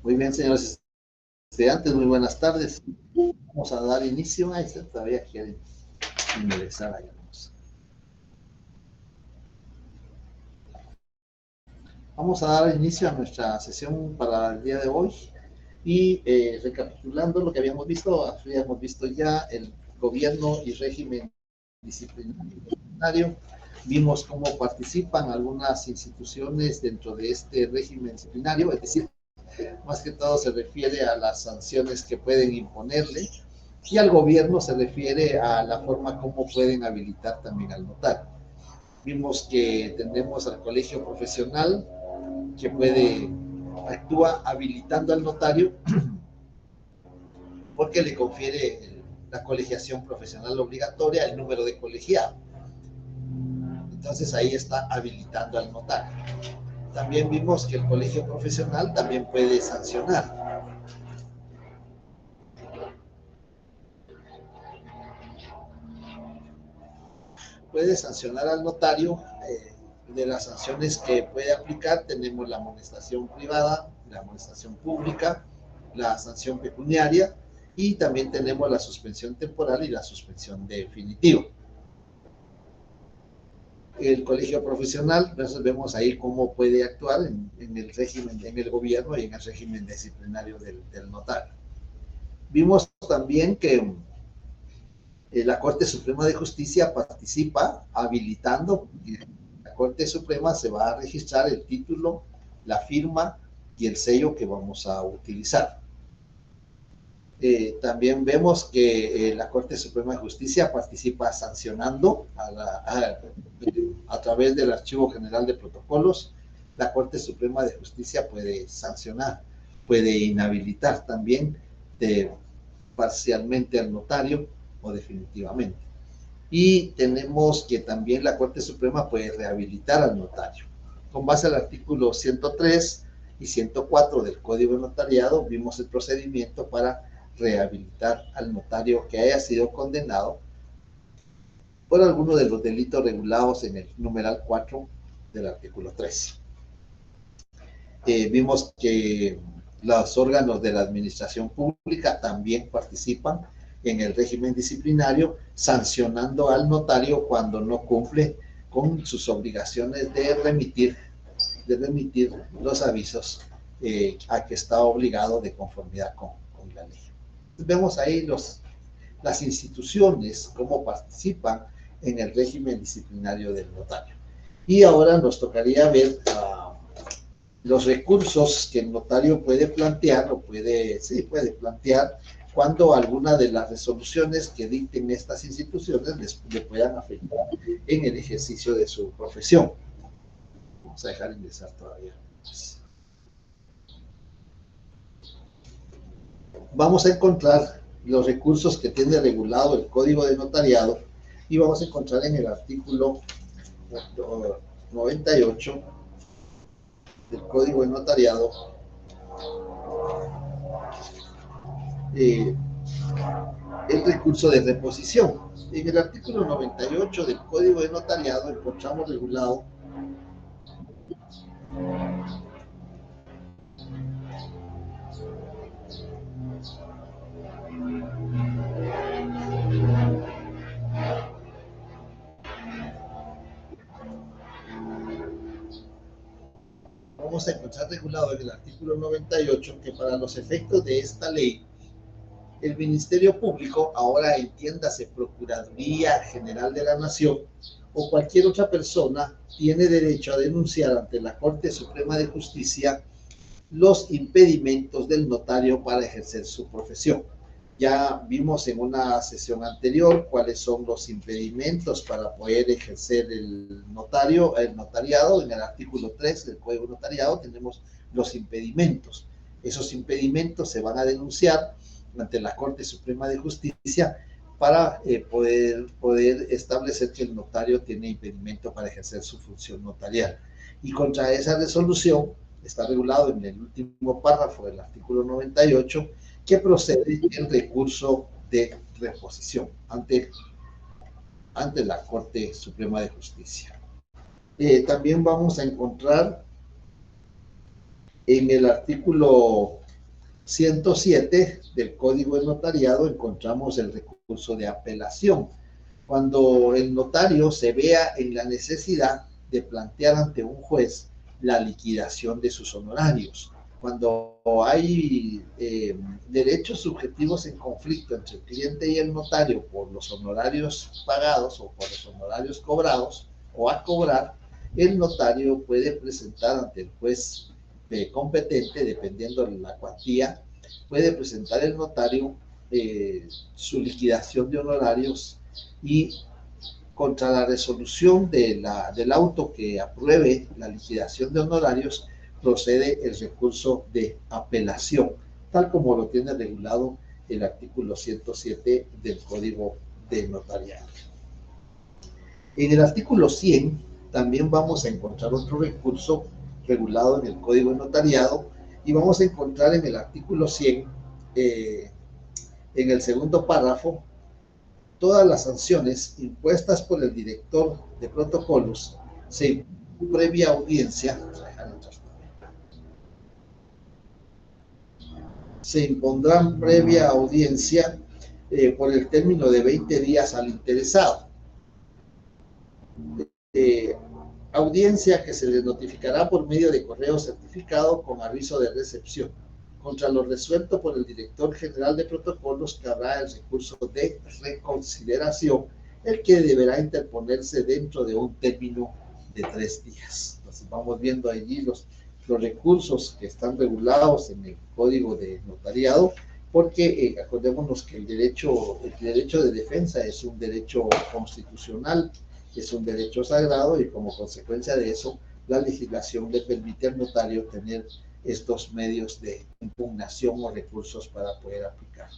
Muy bien, señores estudiantes, muy buenas tardes. Vamos a dar inicio a esto. Todavía quieren ingresar ahí. Vamos a dar inicio a nuestra sesión para el día de hoy. Y recapitulando lo que habíamos visto ya el gobierno y régimen disciplinario. Vimos cómo participan algunas instituciones dentro de este régimen disciplinario, es decir, más que todo se refiere a las sanciones que pueden imponerle, y al gobierno se refiere a la forma como pueden habilitar también al notario. Vimos que tenemos al colegio profesional que actúa habilitando al notario porque le confiere la colegiación profesional obligatoria, el número de colegiado. Entonces ahí está habilitando al notario. También vimos que el colegio profesional también puede sancionar. Puede sancionar al notario. De las sanciones que puede aplicar tenemos la amonestación privada, la amonestación pública, la sanción pecuniaria, y también tenemos la suspensión temporal y la suspensión definitiva. El colegio profesional, entonces vemos ahí cómo puede actuar en el régimen, en el gobierno y en el régimen disciplinario del notario. Vimos también que la Corte Suprema de Justicia participa habilitando. La Corte Suprema se va a registrar el título, la firma y el sello que vamos a utilizar. También vemos que la Corte Suprema de Justicia participa sancionando a través del Archivo General de Protocolos. La Corte Suprema de Justicia puede sancionar, puede inhabilitar también parcialmente al notario o definitivamente. Y tenemos que también la Corte Suprema puede rehabilitar al notario. Con base al artículo 103 y 104 del Código de Notariado, vimos el procedimiento para rehabilitar al notario que haya sido condenado por alguno de los delitos regulados en el numeral 4 del artículo 3. Vimos que los órganos de la administración pública también participan en el régimen disciplinario, sancionando al notario cuando no cumple con sus obligaciones de remitir los avisos a que está obligado de conformidad con la ley. Vemos ahí las instituciones, cómo participan en el régimen disciplinario del notario. Y ahora nos tocaría ver los recursos que el notario puede plantear, puede plantear cuando alguna de las resoluciones que dicten estas instituciones le puedan afectar en el ejercicio de su profesión. Vamos a dejar ingresar todavía. Vamos a encontrar los recursos que tiene regulado el Código de Notariado, y vamos a encontrar en el artículo 98 del Código de Notariado el recurso de reposición. En el artículo 98 del Código de Notariado encontramos regulado vamos a encontrar regulado en el artículo 98 que para los efectos de esta ley, el Ministerio Público, ahora entiéndase Procuraduría General de la Nación o cualquier otra persona, tiene derecho a denunciar ante la Corte Suprema de Justicia los impedimentos del notario para ejercer su profesión. Ya vimos en una sesión anterior cuáles son los impedimentos para poder ejercer el notariado. En el artículo 3 del Código Notariado tenemos los impedimentos. Esos impedimentos se van a denunciar ante la Corte Suprema de Justicia para poder establecer que el notario tiene impedimento para ejercer su función notarial. Y contra esa resolución está regulado en el último párrafo del artículo 98 que procede el recurso de reposición ante la Corte Suprema de Justicia. También vamos a encontrar En el artículo 107 del Código de Notariado encontramos el recurso de apelación. Cuando el notario se vea en la necesidad de plantear ante un juez la liquidación de sus honorarios, cuando hay derechos subjetivos en conflicto entre el cliente y el notario por los honorarios pagados o por los honorarios cobrados o a cobrar, el notario puede presentar ante el juez competente, dependiendo de la cuantía, puede presentar el notario su liquidación de honorarios y contra la resolución del auto que apruebe la liquidación de honorarios procede el recurso de apelación, tal como lo tiene regulado el artículo 107 del Código de Notariado. En el artículo 100 también vamos a encontrar otro recurso regulado en el Código de Notariado y vamos a encontrar en el artículo 100, en el segundo párrafo, todas las sanciones impuestas por el director de protocolos se previa audiencia, se impondrán previa audiencia por el término de 20 días al interesado. Audiencia que se le notificará por medio de correo certificado con aviso de recepción. Contra lo resuelto por el director general de protocolos cabrá el recurso de reconsideración, el que deberá interponerse dentro de un término de 3 días. Entonces vamos viendo allí los recursos que están regulados en el Código de Notariado, porque acordémonos que el derecho de defensa es un derecho constitucional, es un derecho sagrado y como consecuencia de eso, la legislación le permite al notario tener estos medios de impugnación o recursos para poder aplicar.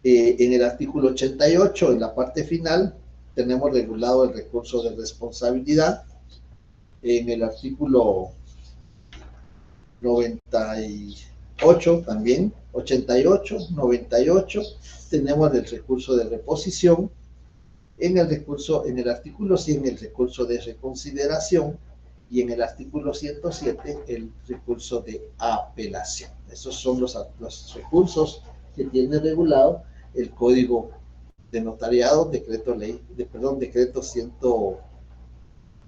En el artículo 88, en la parte final, tenemos regulado el recurso de responsabilidad. En el artículo 98 también, 88, 98, tenemos el recurso de reposición. En el artículo 100, el recurso de reconsideración, y en el artículo 107 el recurso de apelación. Esos son los recursos que tiene regulado el Código de Notariado, decreto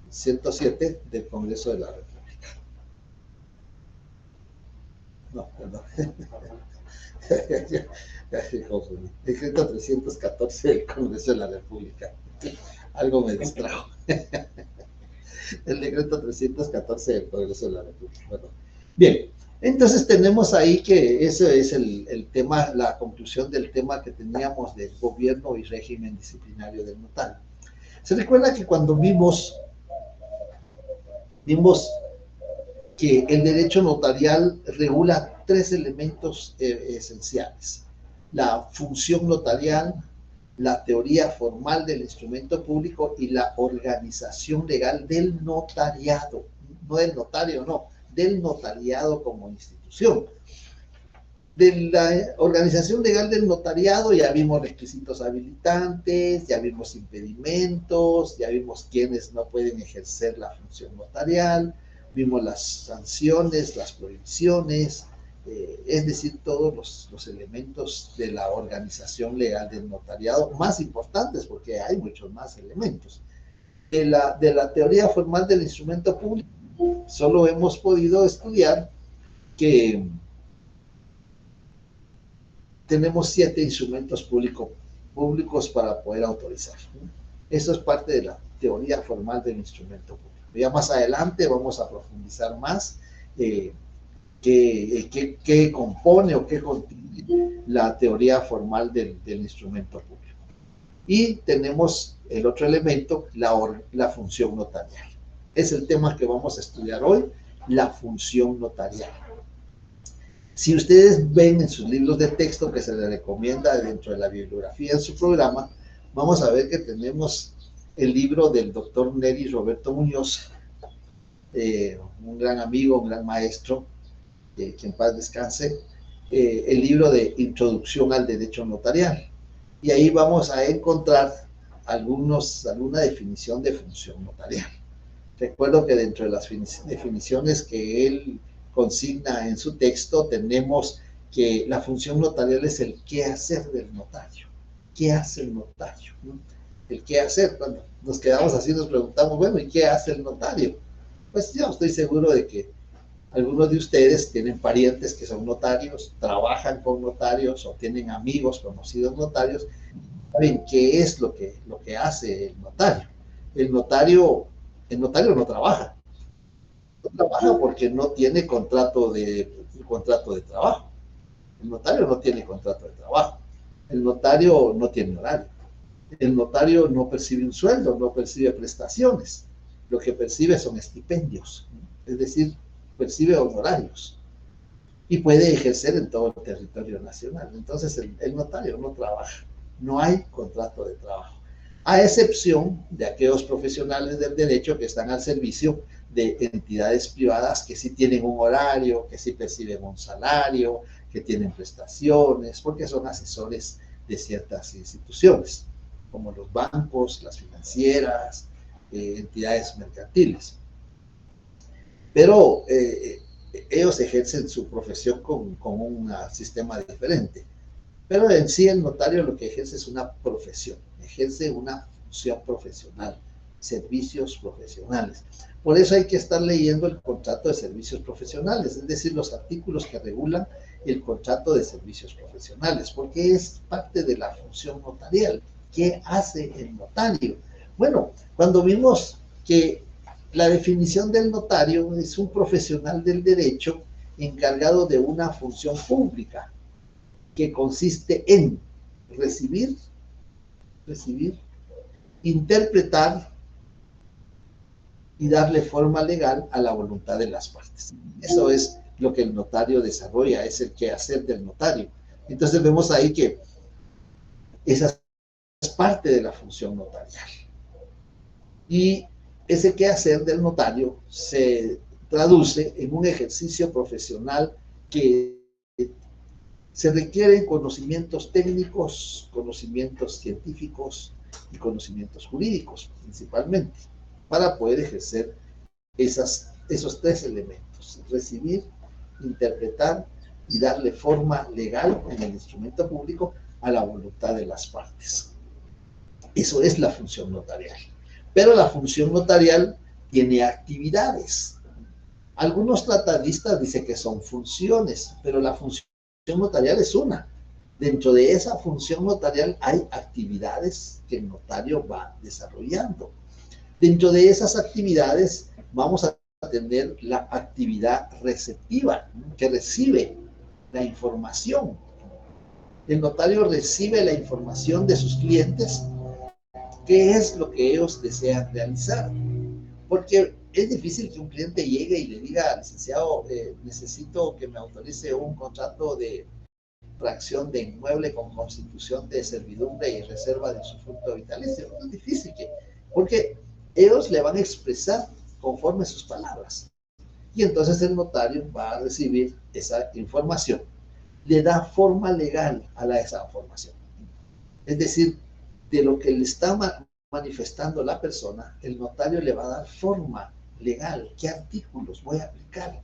107 del Congreso de la República. No, perdón. Decreto 314 del Congreso de la República. Algo me distrajo. El decreto 314 del Congreso de la República. Bueno, bien, entonces tenemos ahí que ese es el tema, la conclusión del tema que teníamos del gobierno y régimen disciplinario del notario. Se recuerda que cuando vimos que el derecho notarial regula 3 elementos esenciales: la función notarial, la teoría formal del instrumento público y la organización legal del notariado. No del notario, no, del notariado como institución. De la organización legal del notariado ya vimos requisitos habilitantes, ya vimos impedimentos, ya vimos quiénes no pueden ejercer la función notarial, vimos las sanciones, las prohibiciones, es decir, todos los elementos de la organización legal del notariado, más importantes, porque hay muchos más elementos. De la teoría formal del instrumento público, solo hemos podido estudiar que tenemos 7 instrumentos públicos para poder autorizar. Eso es parte de la teoría formal del instrumento público. Ya más adelante vamos a profundizar más qué compone o qué contiene la teoría formal del instrumento público. Y tenemos el otro elemento, la función notarial. Es el tema que vamos a estudiar hoy, la función notarial. Si ustedes ven en sus libros de texto que se les recomienda dentro de la bibliografía en su programa, vamos a ver que tenemos el libro del doctor Neri Roberto Muñoz, un gran amigo, un gran maestro, que en paz descanse, el libro de Introducción al Derecho Notarial. Y ahí vamos a encontrar alguna definición de función notarial. Recuerdo que dentro de las definiciones que él consigna en su texto tenemos que la función notarial es el qué hacer del notario. ¿Qué hace el notario? El qué hacer. Cuando nos quedamos así nos preguntamos, bueno, ¿y qué hace el notario? Pues yo estoy seguro de que algunos de ustedes tienen parientes que son notarios, trabajan con notarios o tienen amigos conocidos notarios. ¿Saben qué es lo que hace el notario? El notario, el notario no trabaja. No trabaja porque no tiene contrato de trabajo. El notario no tiene contrato de trabajo. El notario no tiene horario. El notario no percibe un sueldo, no percibe prestaciones. Lo que percibe son estipendios, es decir, percibe honorarios y puede ejercer en todo el territorio nacional. Entonces el notario no trabaja, no hay contrato de trabajo, a excepción de aquellos profesionales del derecho que están al servicio de entidades privadas que sí tienen un horario, que sí perciben un salario, que tienen prestaciones, porque son asesores de ciertas instituciones, como los bancos, las financieras, entidades mercantiles. Pero ellos ejercen su profesión con un sistema diferente. Pero en sí el notario lo que ejerce es una profesión, ejerce una función profesional, servicios profesionales. Por eso hay que estar leyendo el contrato de servicios profesionales, es decir, los artículos que regulan el contrato de servicios profesionales, porque es parte de la función notarial. ¿Qué hace el notario? Bueno, cuando vimos que la definición del notario es un profesional del derecho encargado de una función pública que consiste en recibir, recibir, interpretar y darle forma legal a la voluntad de las partes. Eso es lo que el notario desarrolla, es el quehacer del notario. Entonces vemos ahí que esa es parte de la función notarial. Y ese quehacer del notario se traduce en un ejercicio profesional que se requieren conocimientos técnicos, conocimientos científicos y conocimientos jurídicos, principalmente, para poder ejercer esos tres elementos: recibir, interpretar y darle forma legal en el instrumento público a la voluntad de las partes. Eso es la función notarial. Pero la función notarial tiene actividades. Algunos tratadistas dicen que son funciones, pero la función notarial es una. Dentro de esa función notarial hay actividades que el notario va desarrollando. Dentro de esas actividades vamos a tener la actividad receptiva, que recibe la información. El notario recibe la información de sus clientes, qué es lo que ellos desean realizar. Porque es difícil que un cliente llegue y le diga, licenciado, necesito que me autorice un contrato de fracción de inmueble con constitución de servidumbre y reserva de usufructo vitalicio. Es difícil porque ellos le van a expresar conforme sus palabras. Y entonces el notario va a recibir esa información, le da forma legal a esa información. Es decir, de lo que le está manifestando la persona, el notario le va a dar forma legal. ¿Qué artículos voy a aplicar?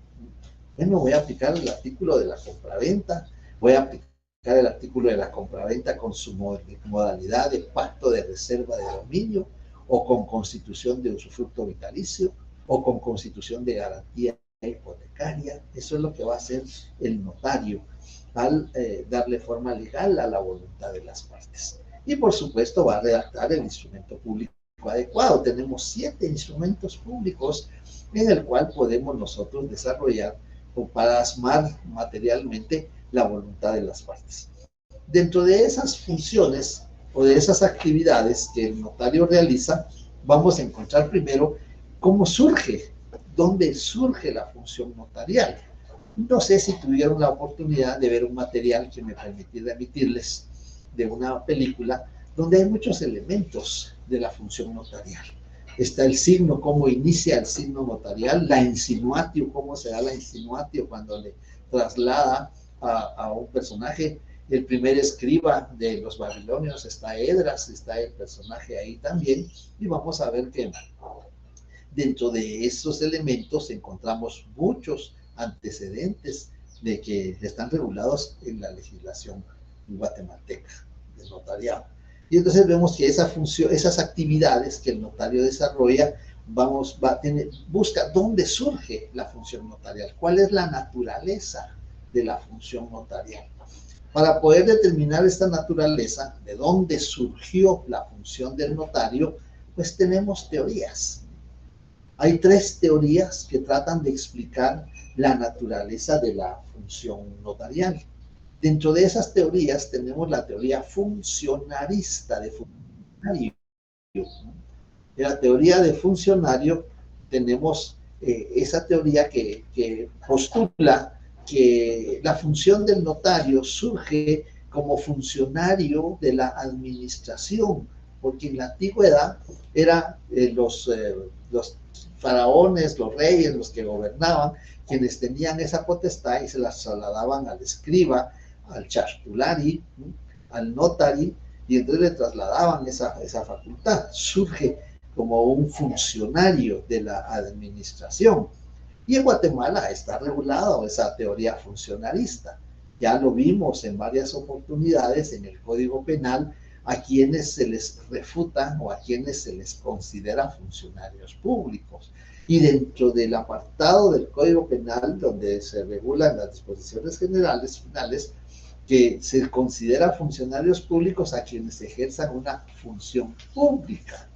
Bueno, voy a aplicar el artículo de la compraventa, voy a aplicar el artículo de la compraventa con su modalidad de pacto de reserva de dominio, o con constitución de usufructo vitalicio, o con constitución de garantía hipotecaria. Eso es lo que va a hacer el notario al darle forma legal a la voluntad de las partes. Y por supuesto va a redactar el instrumento público adecuado. Tenemos 7 instrumentos públicos en el cual podemos nosotros desarrollar o plasmar materialmente la voluntad de las partes. Dentro de esas funciones o de esas actividades que el notario realiza, vamos a encontrar primero cómo surge, dónde surge la función notarial. No sé si tuvieron la oportunidad de ver un material que me permití emitirles de una película donde hay muchos elementos de la función notarial. Está el signo, cómo inicia el signo notarial, la insinuatio, cómo se da la insinuatio cuando le traslada a un personaje. El primer escriba de los babilonios está Edras, está el personaje ahí también, y vamos a ver que Dentro de esos elementos encontramos muchos antecedentes de que están regulados en la legislación guatemalteca del notariado. Y entonces vemos que esa función, esas actividades que el notario desarrolla, busca dónde surge la función notarial, cuál es la naturaleza de la función notarial. Para poder determinar esta naturaleza, de dónde surgió la función del notario, pues tenemos teorías. Hay 3 teorías que tratan de explicar la naturaleza de la función notarial. Dentro de esas teorías tenemos la teoría funcionarista de funcionario. En la teoría de funcionario tenemos esa teoría que postula que la función del notario surge como funcionario de la administración, porque en la antigüedad eran los faraones, los reyes, los que gobernaban, quienes tenían esa potestad y se la trasladaban al escriba, al chartulari, al notari, y entonces le trasladaban esa facultad. Surge como un funcionario de la administración. Y en Guatemala está regulado esa teoría funcionarista. Ya lo vimos en varias oportunidades en el Código Penal a quienes se les refuta o a quienes se les considera funcionarios públicos. Y dentro del apartado del Código Penal, donde se regulan las disposiciones generales finales, que se considera funcionarios públicos a quienes ejerzan una función pública.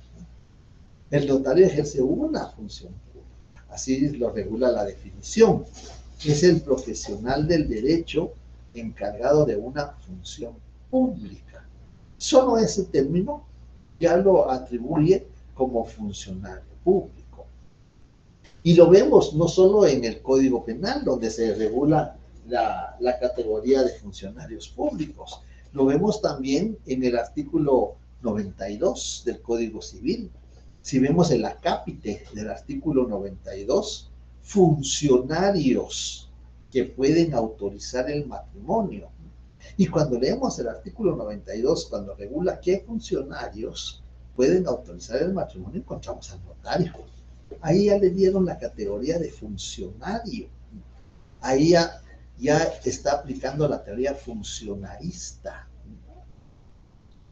El notario ejerce una función pública, así lo regula la definición. Es el profesional del derecho encargado de una función pública. Solo ese término ya lo atribuye como funcionario público. Y lo vemos no solo en el Código Penal, donde se regula la categoría de funcionarios públicos, lo vemos también en el artículo 92 del Código Civil. Si vemos el acápite del artículo 92, funcionarios que pueden autorizar el matrimonio. Y cuando leemos el artículo 92, cuando regula qué funcionarios pueden autorizar el matrimonio, encontramos al notario. Ahí ya le dieron la categoría de funcionario. Ahí ya está aplicando la teoría funcionarista.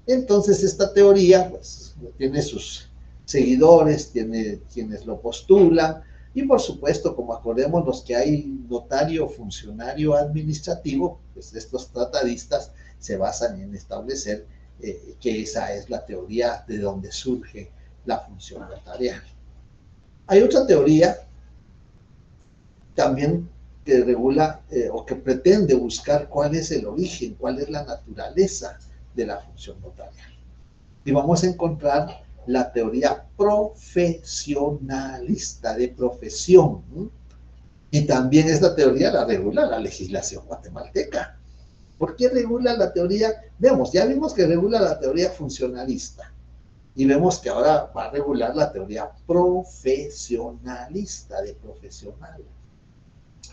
Entonces esta teoría pues, tiene sus seguidores, tiene quienes lo postulan, y por supuesto, como acordémonos que hay notario funcionario administrativo, pues estos tratadistas se basan en establecer que esa es la teoría de donde surge la función notarial. Hay otra teoría también que regula o que pretende buscar cuál es el origen, cuál es la naturaleza de la función notarial. Y vamos a encontrar la teoría profesionalista de profesión. Y también esta teoría la regula la legislación guatemalteca. ¿Por qué regula la teoría? Ya vimos que regula la teoría funcionalista. Y vemos que ahora va a regular la teoría profesionalista de profesional.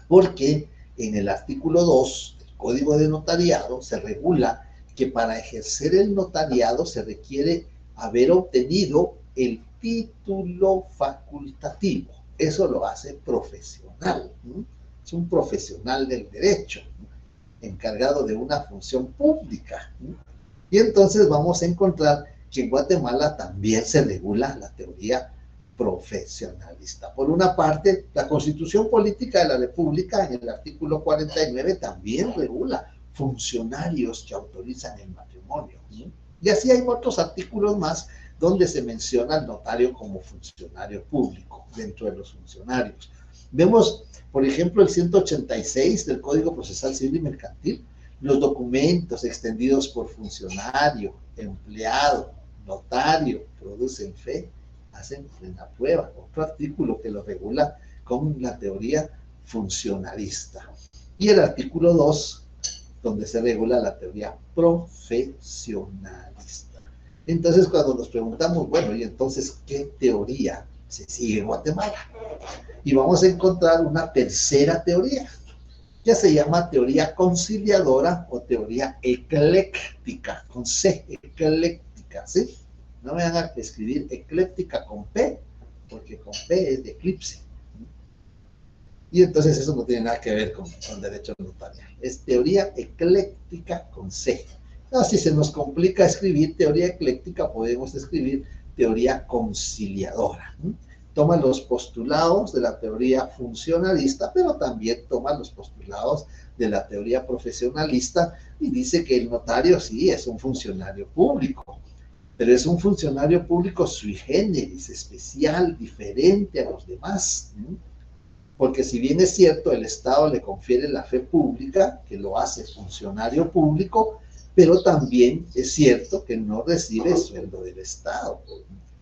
Porque en el artículo 2 del Código de Notariado se regula que para ejercer el notariado se requiere haber obtenido el título facultativo. Eso lo hace profesional. Es un profesional del derecho, encargado de una función pública. Y entonces vamos a encontrar que en Guatemala también se regula la teoría profesionalista. Por una parte, la Constitución Política de la República, en el artículo 49, también regula funcionarios que autorizan el matrimonio. Y así hay otros artículos más donde se menciona al notario como funcionario público dentro de los funcionarios. Vemos, por ejemplo, el 186 del Código Procesal Civil y Mercantil, los documentos extendidos por funcionario, empleado, notario, producen fe, hacen plena prueba. Otro artículo que lo regula con la teoría funcionalista. Y el artículo 2, donde se regula la teoría profesionalista. Entonces, cuando nos preguntamos, bueno, ¿y entonces qué teoría se sigue en Guatemala? Y vamos a encontrar una tercera teoría, que se llama teoría conciliadora o teoría ecléctica, con C, ecléctica, ¿sí? No me van a escribir ecléctica con P, porque con P es de eclipse. Y entonces eso no tiene nada que ver con derecho notarial. Es teoría ecléctica con C. No, si se nos complica escribir teoría ecléctica, podemos escribir teoría conciliadora. Toma los postulados de la teoría funcionalista, pero también toma los postulados de la teoría profesionalista y dice que el notario sí es un funcionario público, pero es un funcionario público sui generis, especial, diferente a los demás. Porque si bien es cierto, el Estado le confiere la fe pública, que lo hace funcionario público, pero también es cierto que no recibe sueldo del Estado.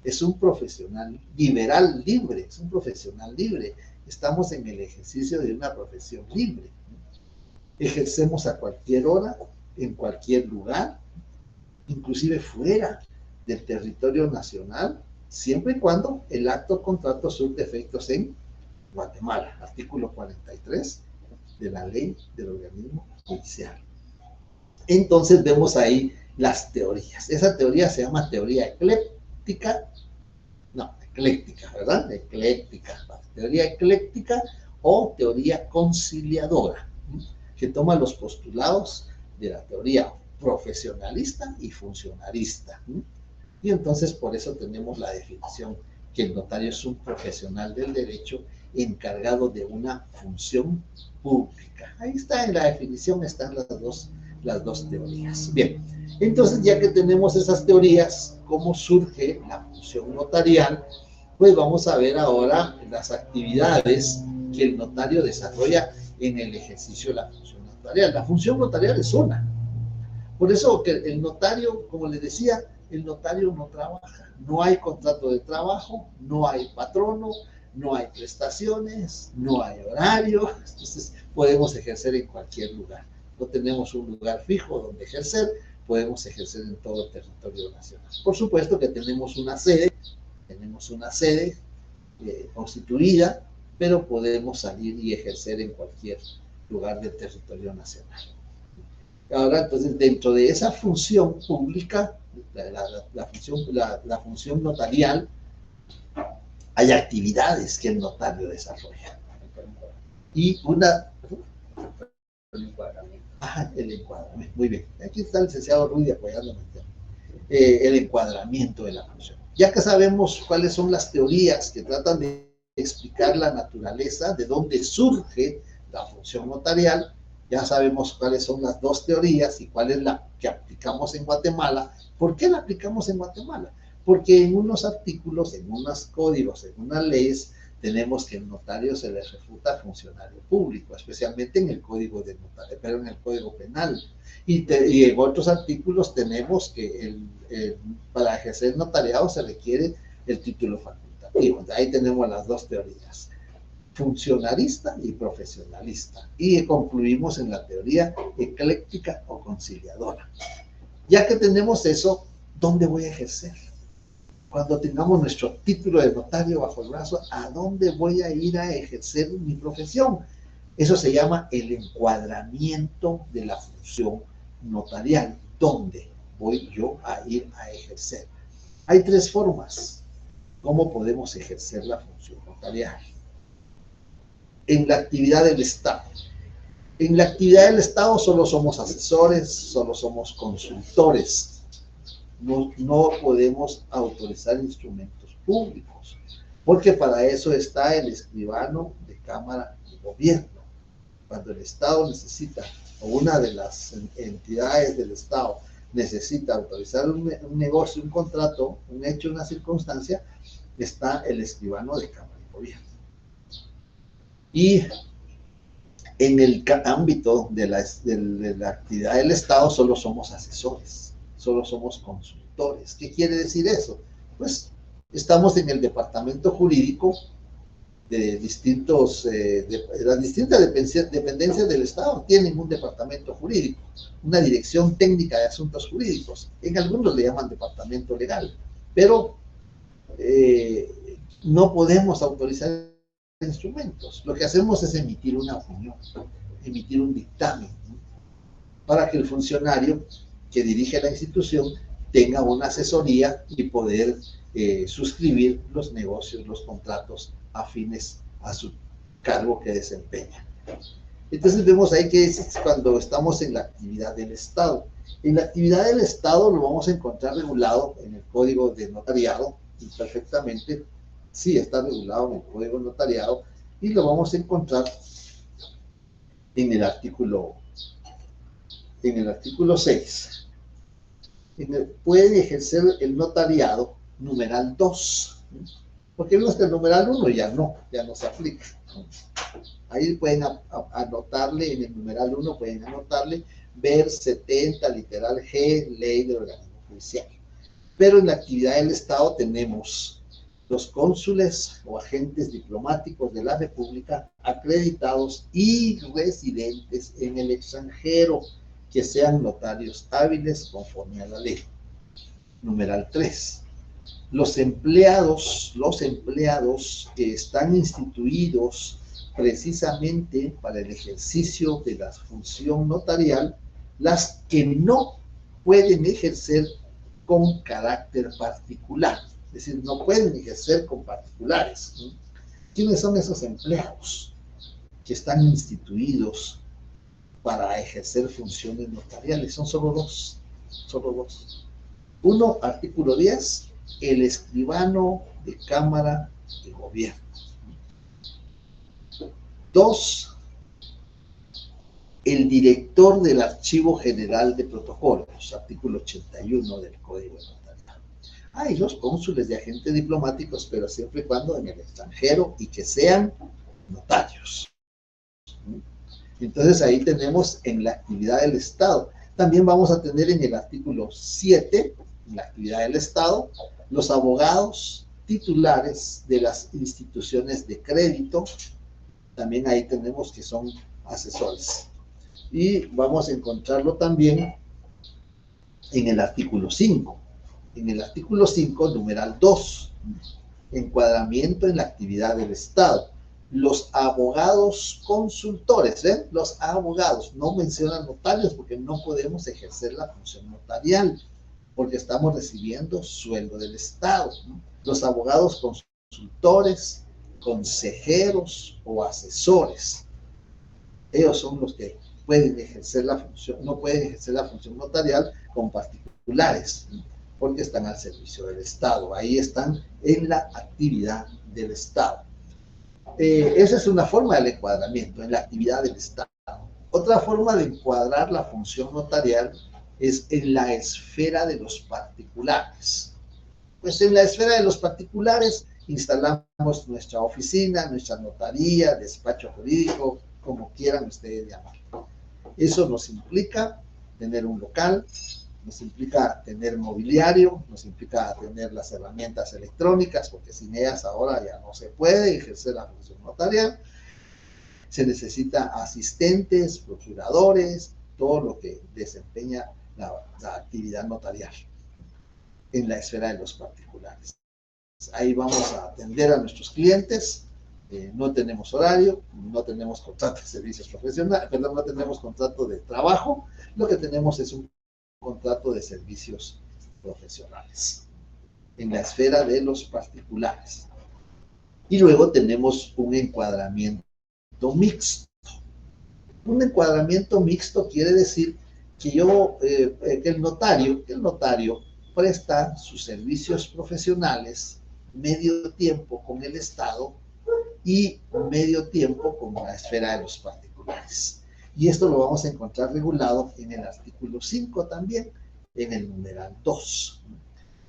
Es un profesional liberal libre, es un profesional libre. Estamos en el ejercicio de una profesión libre. Ejercemos a cualquier hora, en cualquier lugar, inclusive fuera del territorio nacional, siempre y cuando el acto contrato surte efectos en Guatemala, artículo 43 de la ley del organismo judicial. Entonces vemos ahí las teorías. Esa teoría se llama teoría ecléctica, ¿verdad? Ecléctica, teoría ecléctica o teoría conciliadora, que toma los postulados de la teoría profesionalista y funcionalista. Y entonces por eso tenemos la definición que el notario es un profesional del derecho encargado de una función pública. Ahí está, en la definición están las dos teorías. Bien, entonces ya que tenemos esas teorías, cómo surge la función notarial, pues vamos a ver ahora las actividades que el notario desarrolla en el ejercicio de la función notarial. La función notarial es una. Por eso que el notario, como les decía, el notario no trabaja. No hay contrato de trabajo, no hay patrono, no hay prestaciones, no hay horario. Entonces podemos ejercer en cualquier lugar. No tenemos un lugar fijo donde ejercer, podemos ejercer en todo el territorio nacional. Por supuesto que tenemos una sede constituida, pero podemos salir y ejercer en cualquier lugar del territorio nacional. Ahora, entonces, dentro de esa función pública, la función notarial, hay actividades que el notario desarrolla. Y una... El encuadramiento. El encuadramiento, muy bien. Aquí está el licenciado Rudy apoyándome. El encuadramiento de la función. Ya que sabemos cuáles son las teorías que tratan de explicar la naturaleza, de dónde surge la función notarial, ya sabemos cuáles son las dos teorías y cuál es la que aplicamos en Guatemala. ¿Por qué la aplicamos en Guatemala? Porque en unos artículos, en unos códigos, en unas leyes, tenemos que el notario se le refuta funcionario público, especialmente en el código de notario, pero en el código penal. Y en otros artículos tenemos que para ejercer notariado se requiere el título facultativo. Ahí tenemos las dos teorías, funcionalista y profesionalista. Y concluimos en la teoría ecléctica o conciliadora. Ya que tenemos eso, ¿dónde voy a ejercer? Cuando tengamos nuestro título de notario bajo el brazo, ¿a dónde voy a ir a ejercer mi profesión? Eso se llama el encuadramiento de la función notarial. ¿Dónde voy yo a ir a ejercer? Hay tres formas. ¿Cómo podemos ejercer la función notarial? En la actividad del Estado. En la actividad del Estado solo somos asesores, solo somos consultores. No podemos autorizar instrumentos públicos, porque para eso está el escribano de Cámara de Gobierno. Cuando el Estado necesita, o una de las entidades del Estado necesita autorizar un negocio, un contrato, un hecho, una circunstancia, está el escribano de Cámara de Gobierno. Y en el ámbito de la actividad del Estado solo somos asesores, solo somos consultores. ¿Qué quiere decir eso? Pues estamos en el departamento jurídico de las distintas dependencias del Estado tienen un departamento jurídico, una dirección técnica de asuntos jurídicos. En algunos le llaman departamento legal, pero no podemos autorizar instrumentos. Lo que hacemos es emitir una opinión, emitir un dictamen, ¿no? Para que el funcionario que dirige la institución tenga una asesoría y poder suscribir los negocios, los contratos afines a su cargo que desempeña. Entonces vemos ahí que es cuando estamos en la actividad del Estado. En la actividad del Estado lo vamos a encontrar regulado en el Código de Notariado, y perfectamente sí está regulado en el Código de Notariado, y lo vamos a encontrar en el artículo 6. Pueden ejercer el notariado, numeral 2, porque vimos que el numeral 1 ya no se aplica. Ahí pueden anotarle, en el numeral 1 pueden anotarle ver 70, literal G, ley del organismo judicial. Pero en la actividad del Estado tenemos los cónsules o agentes diplomáticos de la República acreditados y residentes en el extranjero que sean notarios hábiles conforme a la ley. Numeral 3. Los empleados que están instituidos precisamente para el ejercicio de la función notarial, las que no pueden ejercer con carácter particular, es decir, no pueden ejercer con particulares. ¿Quiénes son esos empleados que están instituidos para ejercer funciones notariales? Son solo dos. Uno, artículo 10, el escribano de Cámara de Gobierno. 2, el director del Archivo General de Protocolos, artículo 81 del Código de Notariado. Y los cónsules de agentes diplomáticos, pero siempre y cuando en el extranjero y que sean notarios. Entonces ahí tenemos en la actividad del Estado. También vamos a tener en el artículo 7, en la actividad del Estado, los abogados titulares de las instituciones de crédito. También ahí tenemos que son asesores. Y vamos a encontrarlo también en el artículo 5. En el artículo 5, numeral 2, encuadramiento en la actividad del Estado. Los abogados consultores, ¿ven? Los abogados, no mencionan notarios porque no podemos ejercer la función notarial, porque estamos recibiendo sueldo del Estado, ¿no? Los abogados consultores, consejeros o asesores, ellos son los que pueden ejercer la función, no pueden ejercer la función notarial con particulares, ¿no? Porque están al servicio del Estado, ahí están en la actividad del Estado. Esa es una forma del encuadramiento en la actividad del Estado. Otra forma de encuadrar la función notarial es en la esfera de los particulares. Pues en la esfera de los particulares instalamos nuestra oficina, nuestra notaría, despacho jurídico, como quieran ustedes llamarlo. Eso nos implica tener un local, nos implica tener mobiliario, nos implica tener las herramientas electrónicas, porque sin ellas ahora ya no se puede ejercer la función notarial. Se necesita asistentes, procuradores, todo lo que desempeña la actividad notarial en la esfera de los particulares. Ahí vamos a atender a nuestros clientes, no tenemos horario, no tenemos contrato de servicios profesionales, perdón, no tenemos contrato de trabajo, lo que tenemos es un contrato de servicios profesionales en la esfera de los particulares. Y luego tenemos un encuadramiento mixto. Un encuadramiento mixto quiere decir que el notario presta sus servicios profesionales medio tiempo con el Estado y medio tiempo con la esfera de los particulares. Y esto lo vamos a encontrar regulado en el artículo 5 también, en el numeral 2.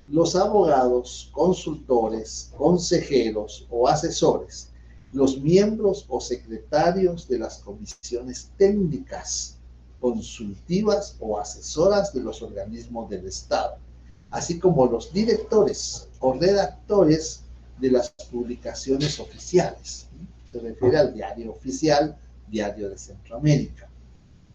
Los abogados, consultores, consejeros o asesores, los miembros o secretarios de las comisiones técnicas, consultivas o asesoras de los organismos del Estado, así como los directores o redactores de las publicaciones oficiales. Se refiere al diario oficial, Diario de Centroamérica.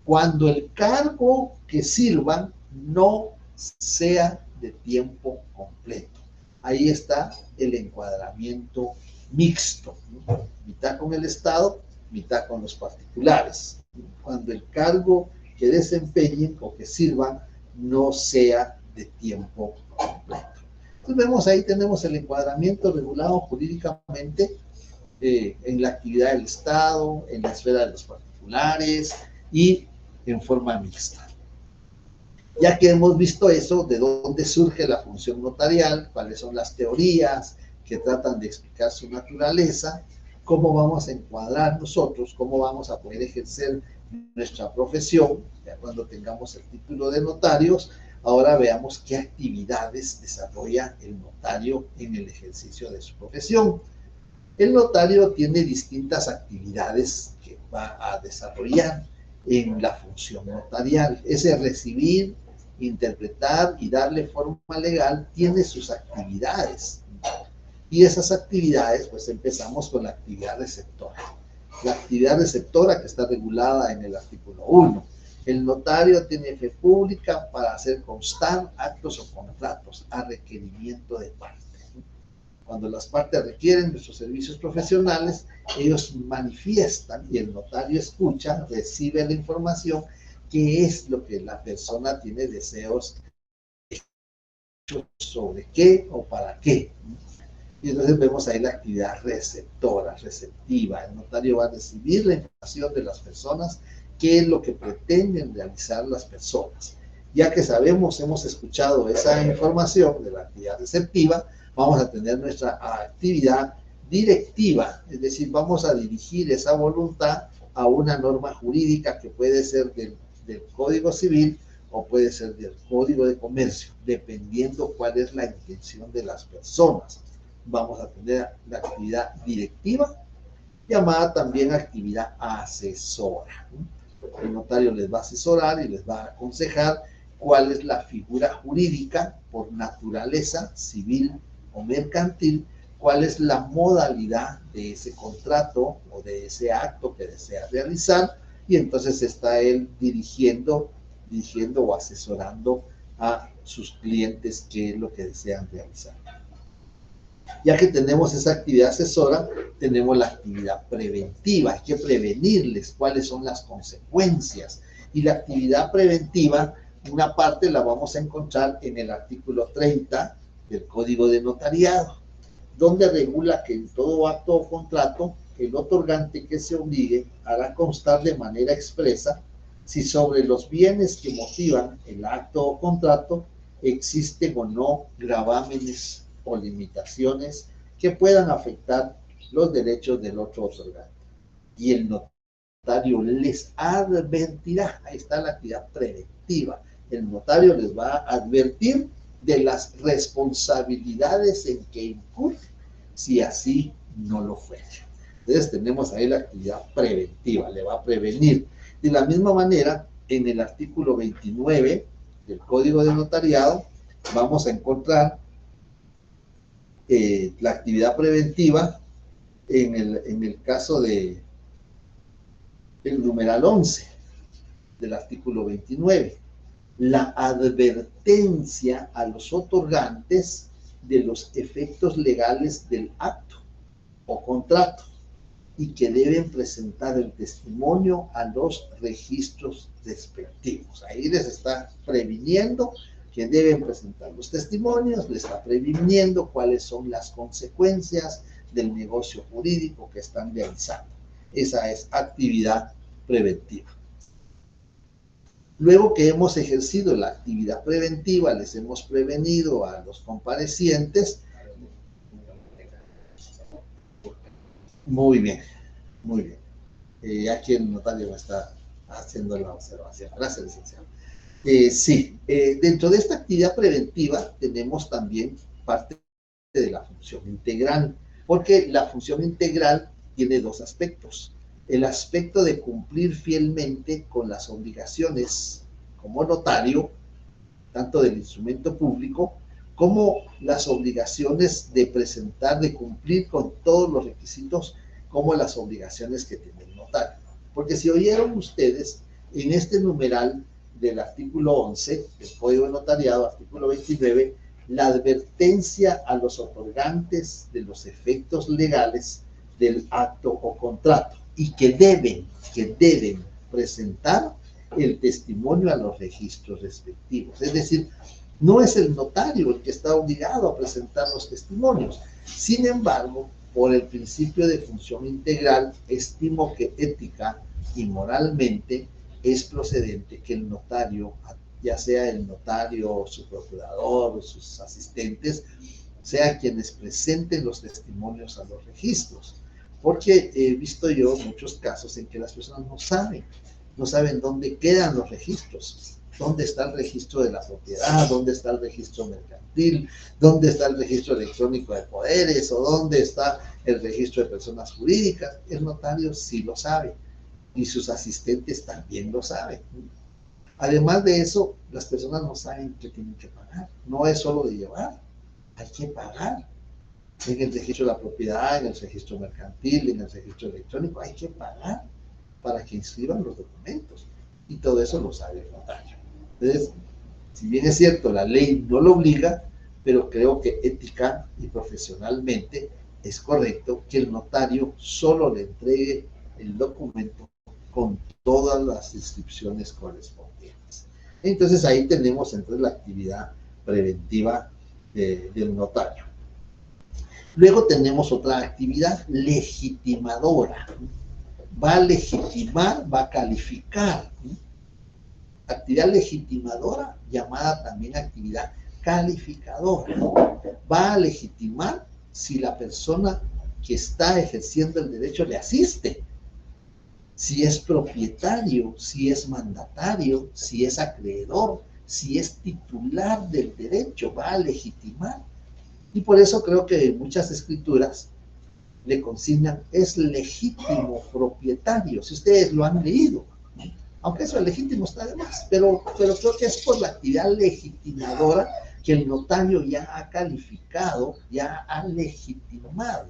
Cuando el cargo que sirvan no sea de tiempo completo. Ahí está el encuadramiento mixto, ¿no? Mitad con el Estado, mitad con los particulares. Cuando el cargo que desempeñen o que sirvan no sea de tiempo completo. Entonces vemos ahí, tenemos el encuadramiento regulado jurídicamente en la actividad del Estado, en la esfera de los particulares y en forma mixta. Ya que hemos visto eso, de dónde surge la función notarial, cuáles son las teorías que tratan de explicar su naturaleza, cómo vamos a encuadrar nosotros, cómo vamos a poder ejercer nuestra profesión, ya cuando tengamos el título de notarios. Ahora veamos qué actividades desarrolla el notario en el ejercicio de su profesión. El notario tiene distintas actividades que va a desarrollar en la función notarial. Ese recibir, interpretar y darle forma legal tiene sus actividades. Y esas actividades, pues empezamos con la actividad receptora. La actividad receptora que está regulada en el artículo 1. El notario tiene fe pública para hacer constar actos o contratos a requerimiento de parte. Cuando las partes requieren nuestros servicios profesionales, ellos manifiestan y el notario escucha, recibe la información, qué es lo que la persona tiene deseos sobre qué o para qué. Y entonces vemos ahí la actividad receptora, receptiva. El notario va a recibir la información de las personas, qué es lo que pretenden realizar las personas. Ya que sabemos, hemos escuchado esa información de la actividad receptiva, vamos a tener nuestra actividad directiva, es decir, vamos a dirigir esa voluntad a una norma jurídica que puede ser del Código Civil o puede ser del Código de Comercio, dependiendo cuál es la intención de las personas. Vamos a tener la actividad directiva, llamada también actividad asesora. El notario les va a asesorar y les va a aconsejar cuál es la figura jurídica por naturaleza, civil o mercantil, cuál es la modalidad de ese contrato o de ese acto que desea realizar, y entonces está él dirigiendo o asesorando a sus clientes qué es lo que desean realizar. Ya que tenemos esa actividad asesora, tenemos la actividad preventiva. Hay que prevenirles cuáles son las consecuencias. Y la actividad preventiva, una parte la vamos a encontrar en el artículo 30 del Código de Notariado, donde regula que en todo acto o contrato, el otorgante que se obligue hará constar de manera expresa si sobre los bienes que motivan el acto o contrato existen o no gravámenes o limitaciones que puedan afectar los derechos del otro otorgante. Y el notario les advertirá, ahí está la actividad preventiva, el notario les va a advertir de las responsabilidades en que incurre si así no lo fuera. Entonces tenemos ahí la actividad preventiva, le va a prevenir. De la misma manera, en el artículo 29 del Código de Notariado, vamos a encontrar la actividad preventiva en el caso de el numeral 11 del artículo 29, la advertencia a los otorgantes de los efectos legales del acto o contrato y que deben presentar el testimonio a los registros respectivos. Ahí les está previniendo que deben presentar los testimonios, les está previniendo cuáles son las consecuencias del negocio jurídico que están realizando. Esa es actividad preventiva. Luego que hemos ejercido la actividad preventiva, les hemos prevenido a los comparecientes. Muy bien, muy bien. Aquí el notario me está haciendo la observación. Gracias, licenciado. Sí, dentro de esta actividad preventiva tenemos también parte de la función integral, porque la función integral tiene dos aspectos. El aspecto de cumplir fielmente con las obligaciones como notario, tanto del instrumento público, como las obligaciones de presentar, de cumplir con todos los requisitos, como las obligaciones que tiene el notario. Porque si oyeron ustedes, en este numeral del artículo 11 del Código de Notariado, artículo 29, la advertencia a los otorgantes de los efectos legales del acto o contrato y que deben presentar el testimonio a los registros respectivos. Es decir, No es el notario el que está obligado a presentar los testimonios. Sin embargo, por el principio de función integral, estimo que ética y moralmente es procedente que el notario, ya sea el notario, su procurador o sus asistentes, sea quienes presenten los testimonios a los registros. Porque he visto yo muchos casos en que las personas no saben dónde quedan los registros, dónde está el registro de la propiedad, dónde está el registro mercantil, dónde está el registro electrónico de poderes o dónde está el registro de personas jurídicas. El notario sí lo sabe y sus asistentes también lo saben. Además de eso, las personas no saben que tienen que pagar. No es solo de llevar, hay que pagar. En el registro de la propiedad, en el registro mercantil, en el registro electrónico, hay que pagar para que inscriban los documentos. Y todo eso lo sabe el notario. Entonces, si bien es cierto, la ley no lo obliga, pero creo que ética y profesionalmente es correcto que el notario solo le entregue el documento con todas las inscripciones correspondientes. Entonces ahí tenemos entonces la actividad preventiva del notario. Luego tenemos otra actividad legitimadora. Va a legitimar, va a calificar. Actividad legitimadora, llamada también actividad calificadora. Va a legitimar si la persona que está ejerciendo el derecho le asiste, si es propietario, si es mandatario, si es acreedor, si es titular del derecho, va a legitimar. Y por eso creo que muchas escrituras le consignan es legítimo propietario, si ustedes lo han leído. Aunque eso es legítimo está de más, pero creo que es por la actividad legitimadora que el notario ya ha calificado, ya ha legitimado.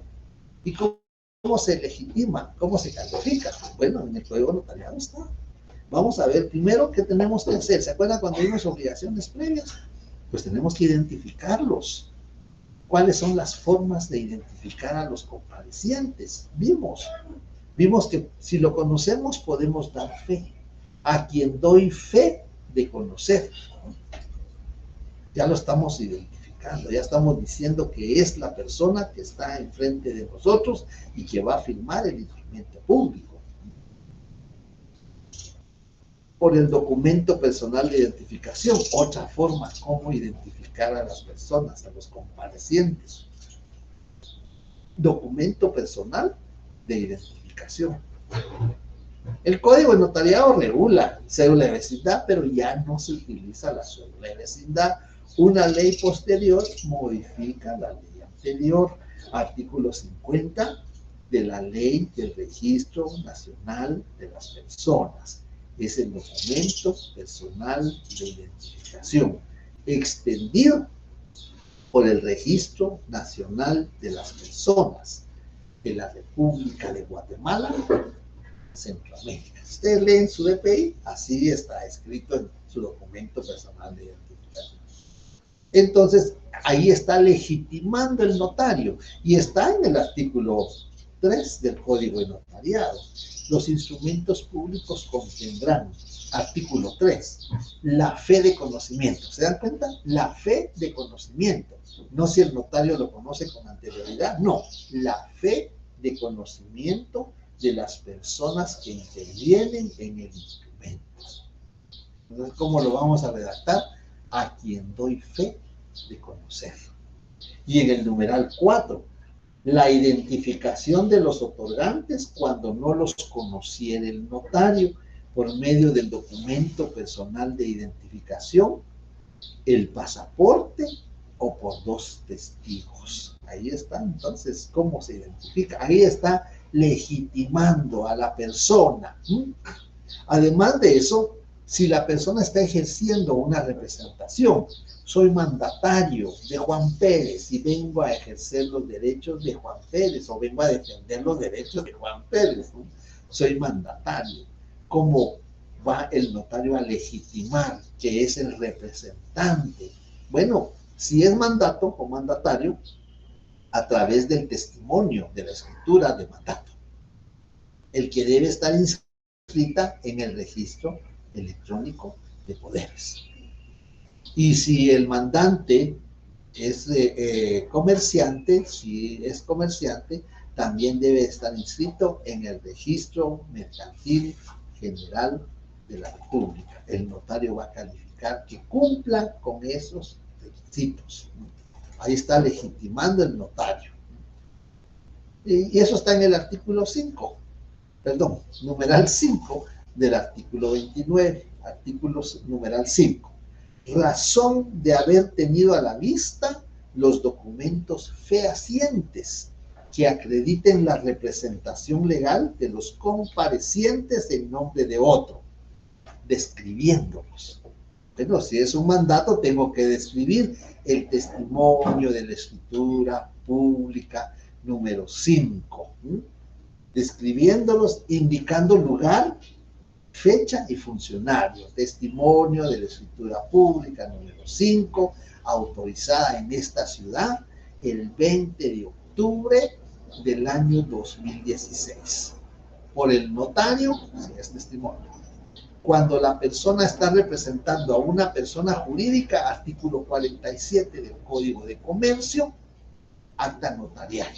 ¿Y cómo se legitima? ¿Cómo se califica? Bueno, en el código notariado está. Vamos a ver primero qué tenemos que hacer. ¿Se acuerdan cuando vimos obligaciones previas? Pues tenemos que identificarlos. ¿Cuáles son las formas de identificar a los comparecientes? Vimos que si lo conocemos podemos dar fe. A quien doy fe de conocer. Ya lo estamos identificando, ya estamos diciendo que es la persona que está enfrente de nosotros y que va a firmar el instrumento público. Por el documento personal de identificación, otra forma cómo identificar a las personas, a los comparecientes. Documento personal de identificación. El código de notariado regula cédula de vecindad, pero ya no se utiliza la cédula de vecindad. Una ley posterior modifica la ley anterior. Artículo 50 de la Ley del Registro Nacional de las Personas. Es el documento personal de identificación, extendido por el Registro Nacional de las Personas de la República de Guatemala, Centroamérica. Ustedes leen su DPI, así está escrito en su documento personal de identificación. Entonces, ahí está legitimando el notario y está en el artículo 3 del Código de Notariado. Los instrumentos públicos contendrán, artículo 3, la fe de conocimiento. ¿Se dan cuenta? La fe de conocimiento. No si el notario lo conoce con anterioridad, no, la fe de conocimiento de las personas que intervienen en el instrumento. Entonces, ¿cómo lo vamos a redactar? A quien doy fe de conocer. Y en el numeral 4, la identificación de los otorgantes cuando no los conociera el notario por medio del documento personal de identificación, el pasaporte o por dos testigos. Ahí está, entonces, ¿cómo se identifica? Ahí está legitimando a la persona. Además de eso, si la persona está ejerciendo una representación, soy mandatario de Juan Pérez y vengo a ejercer los derechos de Juan Pérez o vengo a defender los derechos de Juan Pérez, ¿no? Soy mandatario. ¿Cómo va el notario a legitimar que es el representante? Bueno, si es mandato o mandatario, a través del testimonio de la escritura de mandato, el que debe estar inscrita en el registro electrónico de poderes. Y si el mandante es comerciante, si es comerciante, también debe estar inscrito en el registro mercantil general de la República. El notario va a calificar que cumpla con esos requisitos. Ahí está legitimando el notario. Y eso está en el artículo 5, perdón, numeral 5 del artículo 29, artículos numeral 5. Razón de haber tenido a la vista los documentos fehacientes que acrediten la representación legal de los comparecientes en nombre de otro, describiéndolos. Bueno, si es un mandato, tengo que describir el testimonio de la escritura pública número 5, describiéndolos, indicando lugar, fecha y funcionario. Testimonio de la escritura pública número 5, autorizada en esta ciudad el 20 de octubre del año 2016 por el notario, si es testimonio. Cuando la persona está representando a una persona jurídica, artículo 47 del Código de Comercio, acta notarial.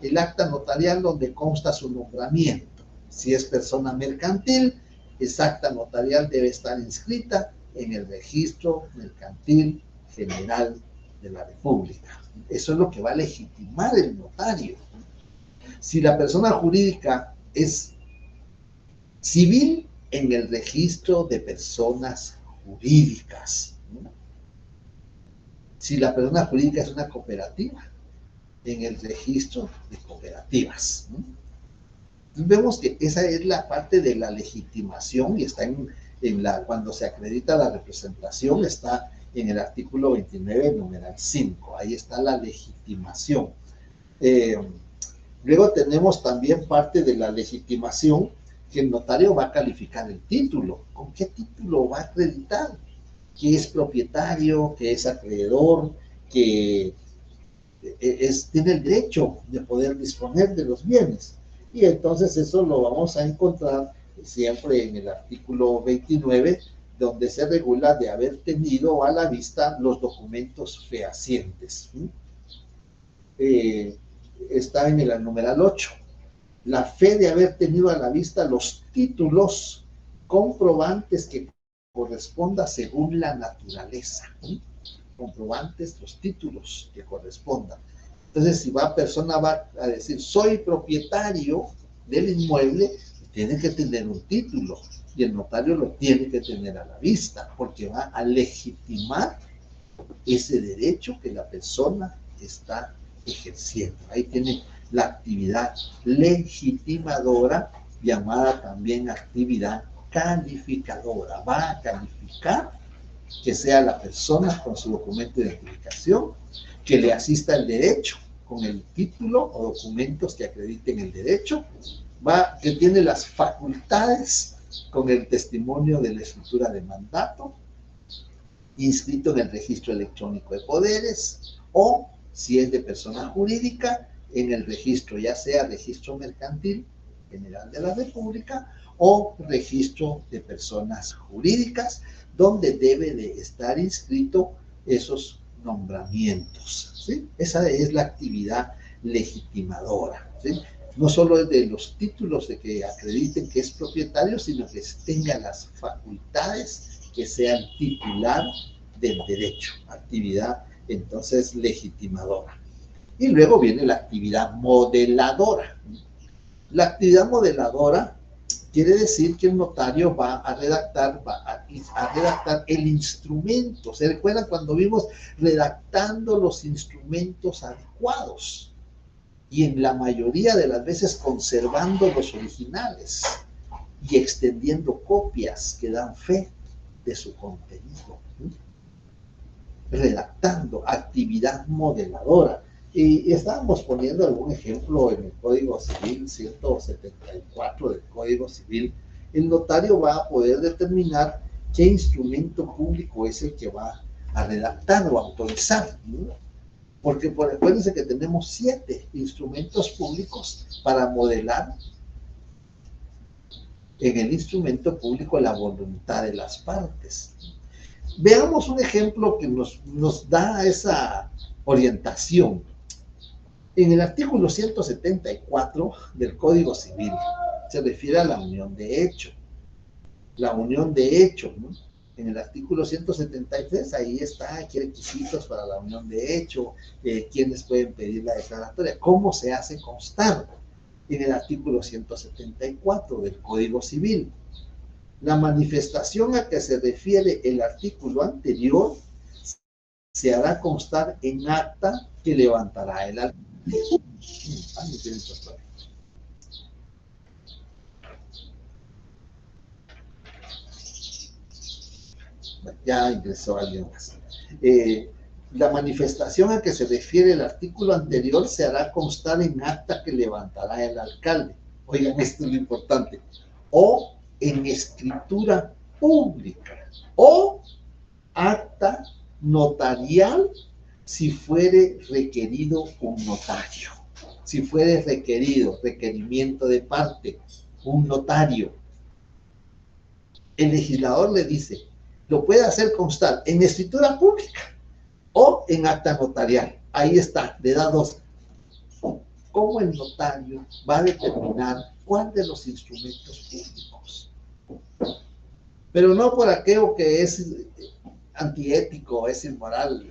El acta notarial donde consta su nombramiento. Si es persona mercantil, esa acta notarial debe estar inscrita en el registro mercantil general de la República. Eso es lo que va a legitimar el notario. Si la persona jurídica es civil, en el registro de personas jurídicas. Si la persona jurídica es una cooperativa, en el registro de cooperativas. Entonces vemos que esa es la parte de la legitimación y está cuando se acredita la representación, está en el artículo 29, numeral 5. Ahí está la legitimación. Luego tenemos también parte de la legitimación que el notario va a calificar el título. ¿Con qué título va a acreditar? Que es propietario, que es acreedor, que tiene el derecho de poder disponer de los bienes. Y entonces eso lo vamos a encontrar siempre en el artículo 29, donde se regula de haber tenido a la vista los documentos fehacientes. Está en el numeral 8. La fe de haber tenido a la vista los títulos comprobantes que corresponda según la naturaleza. Comprobantes, los títulos que correspondan. Entonces, si persona va a decir, soy propietario del inmueble, tiene que tener un título y el notario lo tiene que tener a la vista, porque va a legitimar ese derecho que la persona está ejerciendo. Ahí tiene la actividad legitimadora, llamada también actividad calificadora. Va a calificar que sea la persona con su documento de identificación, que le asista el derecho con el título o documentos que acrediten el derecho, que tiene las facultades con el testimonio de la escritura de mandato, inscrito en el registro electrónico de poderes, o si es de persona jurídica, en el registro, ya sea registro mercantil general de la República o registro de personas jurídicas, donde debe de estar inscrito esos nombramientos, ¿sí? Esa es la actividad legitimadora, ¿sí? No solo es de los títulos de que acrediten que es propietario, sino que tenga las facultades que sea el titular del derecho, actividad entonces legitimadora. Y luego viene la actividad modeladora. La actividad modeladora quiere decir que el notario va a redactar el instrumento. ¿Se recuerdan cuando vimos redactando los instrumentos adecuados? Y en la mayoría de las veces conservando los originales y extendiendo copias que dan fe de su contenido. Redactando, actividad modeladora. Y estábamos poniendo algún ejemplo en el Código Civil 174 del Código Civil. El notario va a poder determinar qué instrumento público es el que va a redactar o autorizar, ¿no? Porque acuérdense que tenemos 7 instrumentos públicos para modelar en el instrumento público la voluntad de las partes. Veamos un ejemplo que nos da esa orientación. En el artículo 174 del Código Civil se refiere a la unión de hecho. La unión de hecho, ¿no? En el artículo 173, ahí está, qué requisitos para la unión de hecho, quiénes pueden pedir la declaratoria, cómo se hace constar. En el artículo 174 del Código Civil, la manifestación a que se refiere el artículo anterior se hará constar en acta que levantará el alcalde. Ya ingresó alguien más. La manifestación a que se refiere el artículo anterior se hará constar en acta que levantará el alcalde. Oigan, esto es lo importante. O en escritura pública o acta notarial si fuere requerido un notario. Si fuere requerimiento de parte, un notario. El legislador le dice, lo puede hacer constar en escritura pública o en acta notarial. Ahí está, le da dos. ¿Cómo el notario va a determinar cuál de los instrumentos públicos? Pero no por aquello que es antiético, es inmoral,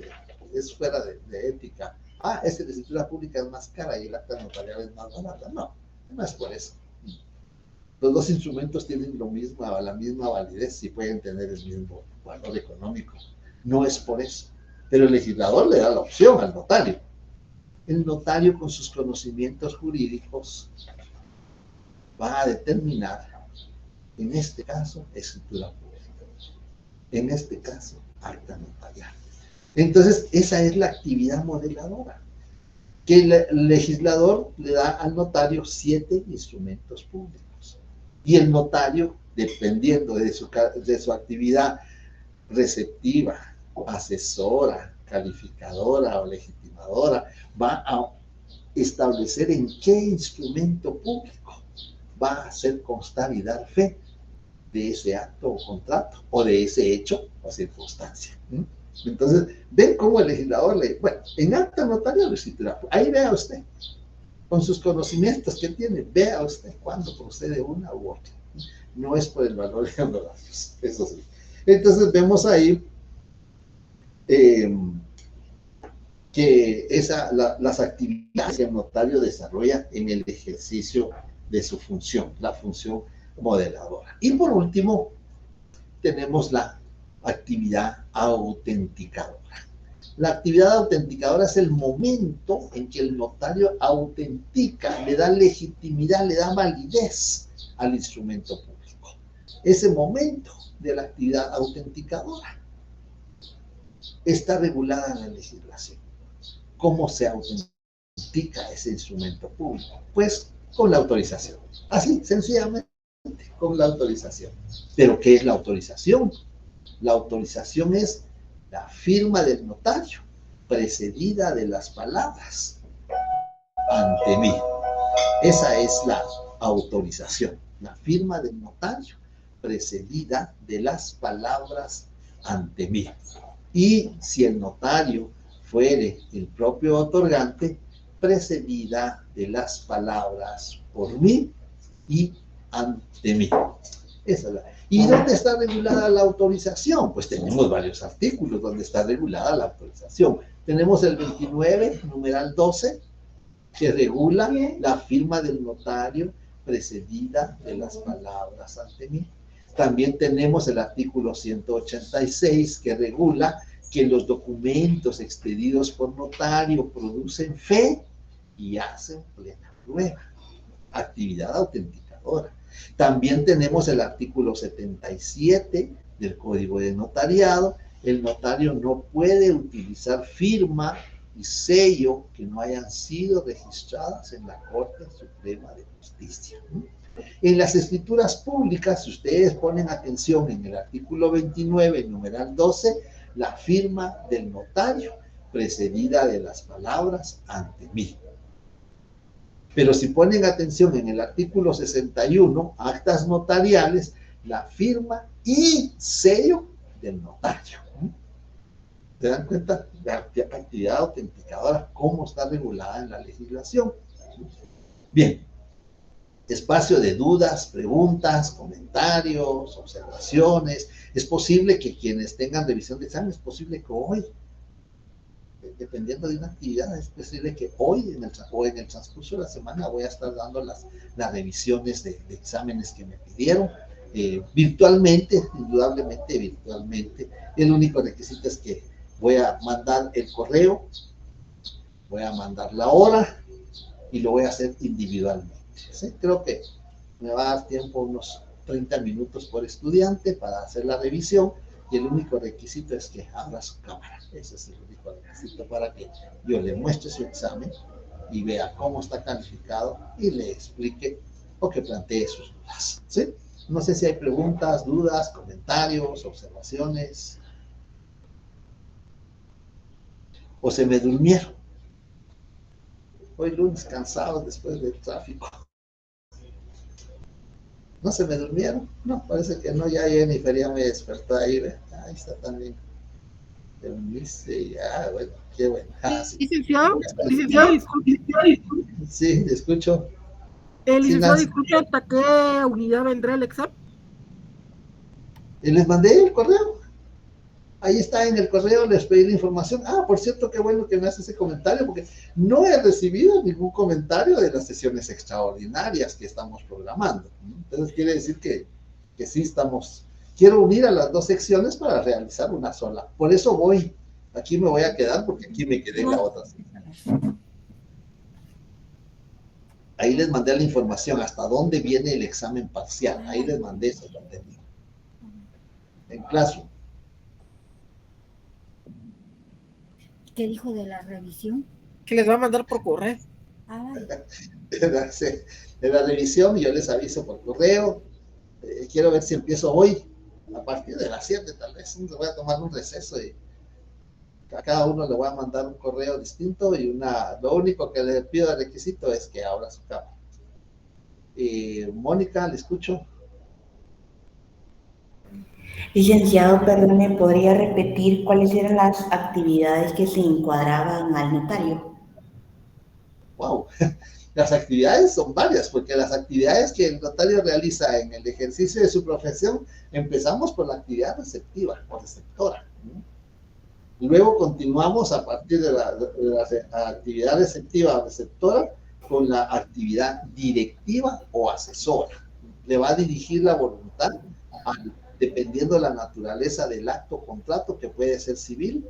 es fuera de ética. Ah, es que la escritura pública es más cara y el acta notarial es más barata. No, no es por eso. Los dos instrumentos tienen la misma validez y pueden tener el mismo valor económico. No es por eso. Pero el legislador le da la opción al notario. El notario, con sus conocimientos jurídicos, va a determinar, en este caso, escritura pública. En este caso, acta notarial. Entonces, esa es la actividad modeladora, que el legislador le da al notario 7 instrumentos públicos. Y el notario, dependiendo de su actividad receptiva, asesora, calificadora o legitimadora, va a establecer en qué instrumento público va a hacer constar y dar fe de ese acto o contrato, o de ese hecho o circunstancia. Entonces, ven cómo el legislador bueno, en acta notarial, ahí vea usted, con sus conocimientos que tiene, vea usted cuándo procede una u otra. No es por el valor de honorarios, eso sí. Entonces vemos ahí que las actividades que el notario desarrolla en el ejercicio de su función, la función modeladora. Y por último, tenemos la actividad autenticadora. La actividad autenticadora es el momento en que el notario autentica, le da legitimidad, le da validez al instrumento público. Ese momento de la actividad autenticadora está regulada en la legislación. ¿Cómo se autentica ese instrumento público? Pues con la autorización. Así, sencillamente, con la autorización. ¿Pero qué es la autorización? La autorización es la firma del notario, precedida de las palabras ante mí. Esa es la autorización, la firma del notario, precedida de las palabras ante mí. Y si el notario fuere el propio otorgante, precedida de las palabras por mí y ante mí. Esa es la. ¿Y dónde está regulada la autorización? Pues tenemos varios artículos donde está regulada la autorización. Tenemos el 29, numeral 12, que regula la firma del notario precedida de las palabras ante mí. También tenemos el artículo 186, que regula que los documentos expedidos por notario producen fe y hacen plena prueba. Actividad autenticadora. También tenemos el artículo 77 del Código de Notariado. El notario no puede utilizar firma y sello que no hayan sido registradas en la Corte Suprema de Justicia. En las escrituras públicas, si ustedes ponen atención en el artículo 29, numeral 12, la firma del notario precedida de las palabras ante mí. Pero si ponen atención en el artículo 61, actas notariales, la firma y sello del notario. ¿Te dan cuenta? La actividad autenticadora, cómo está regulada en la legislación. Bien, espacio de dudas, preguntas, comentarios, observaciones. Es posible que quienes tengan revisión de examen, es posible que hoy, dependiendo de una actividad, es posible que hoy o en el transcurso de la semana voy a estar dando las revisiones de exámenes que me pidieron. Virtualmente, indudablemente virtualmente. El único requisito es que voy a mandar el correo, voy a mandar la hora y lo voy a hacer individualmente. ¿Sí? Creo que me va a dar tiempo, unos 30 minutos por estudiante para hacer la revisión, y el único requisito es que abra su cámara. Ese es el único requisito para que yo le muestre su examen y vea cómo está calificado y le explique o que plantee sus dudas. ¿Sí? No sé si hay preguntas, dudas, comentarios, observaciones. O se me durmieron. Hoy lunes cansado después del tráfico. ¿No se me durmieron? No, parece que no. Ya Jennifer ya me despertó ahí. ¿Ve? Ahí está también. Ya, bueno, qué bueno. Sí. Licenciado, Sí, escucho. licenciado, disculpe, ¿hasta qué unidad vendrá el examen? Les mandé el correo. Ahí está en el correo, les pedí la información. Por cierto, qué bueno que me hace ese comentario, porque no he recibido ningún comentario de las sesiones extraordinarias que estamos programando. Entonces quiere decir que sí estamos. Quiero unir a las dos secciones para realizar una sola. Por eso voy. Aquí me voy a quedar, porque aquí me quedé en la otra sección. Ahí les mandé la información hasta dónde viene el examen parcial. Ahí les mandé eso contenido. En Classroom. ¿Qué dijo de la revisión? Que les va a mandar por correo. De la revisión, yo les aviso por correo. Quiero ver si empiezo hoy, a partir de las 7 tal vez. Voy a tomar un receso y a cada uno le voy a mandar un correo distinto y lo único que le pido de requisito es que abra su cámara. Mónica, le escucho. Licenciado, perdone, ¿podría repetir cuáles eran las actividades que se encuadraban al notario? Wow, las actividades son varias, porque las actividades que el notario realiza en el ejercicio de su profesión, empezamos por la actividad receptiva o receptora. Luego continuamos a partir de la actividad receptiva o receptora con la actividad directiva o asesora. Le va a dirigir la voluntad dependiendo de la naturaleza del acto o contrato, que puede ser civil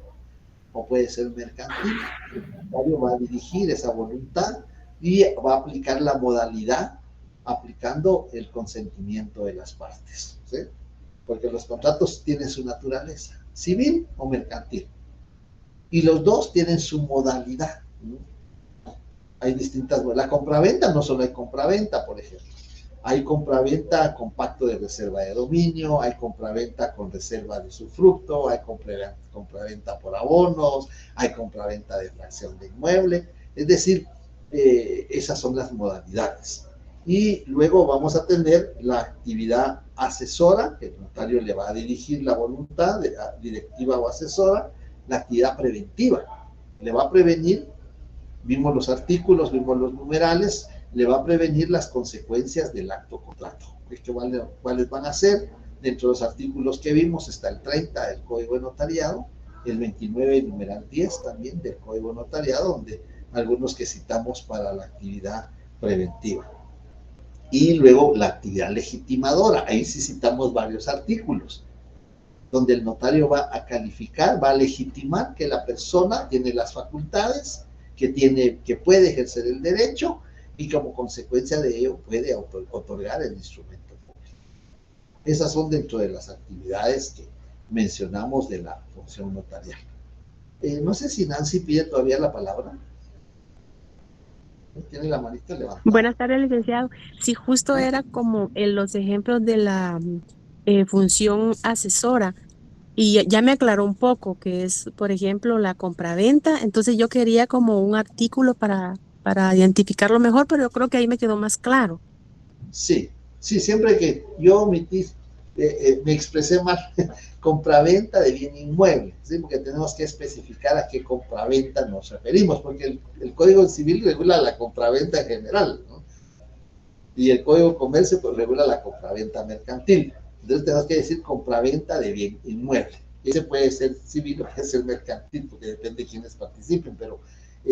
o puede ser mercantil. El notario va a dirigir esa voluntad y va a aplicar la modalidad aplicando el consentimiento de las partes, ¿sí? Porque los contratos tienen su naturaleza, civil o mercantil, y los dos tienen su modalidad. Hay distintas, la compraventa, no solo hay compraventa, por ejemplo. Hay compraventa con pacto de reserva de dominio, hay compraventa con reserva de usufructo, hay compraventa por abonos, hay compraventa de fracción de inmueble. Es decir, esas son las modalidades. Y luego vamos a tener la actividad asesora, que el notario le va a dirigir la voluntad directiva o asesora. La actividad preventiva, le va a prevenir, vimos los artículos, vimos los numerales, le va a prevenir las consecuencias del acto contrato. ¿Cuáles van a ser? Dentro de los artículos que vimos está el 30 del Código de Notariado, el 29 y numeral 10 también del Código de Notariado, donde algunos que citamos para la actividad preventiva. Y luego la actividad legitimadora, ahí sí citamos varios artículos, donde el notario va a calificar, va a legitimar que la persona tiene las facultades, que puede ejercer el derecho, y como consecuencia de ello puede otorgar el instrumento público. Esas son dentro de las actividades que mencionamos de la función notarial. No sé si Nancy pide todavía la palabra. Tiene la manita levantada. Buenas tardes, licenciado. Sí, justo era como en los ejemplos de la función asesora, y ya me aclaró un poco que es, por ejemplo, la compraventa. Entonces yo quería como un artículo para identificarlo mejor, pero yo creo que ahí me quedó más claro. Sí, siempre que yo omití me expresé mal, compraventa de bien inmueble, ¿sí? Porque tenemos que especificar a qué compraventa nos referimos, porque el Código Civil regula la compraventa en general, ¿no? Y el Código de Comercio pues regula la compraventa mercantil. Entonces tenemos que decir compraventa de bien inmueble. Ese puede ser civil o puede ser mercantil, porque depende de quiénes participen, pero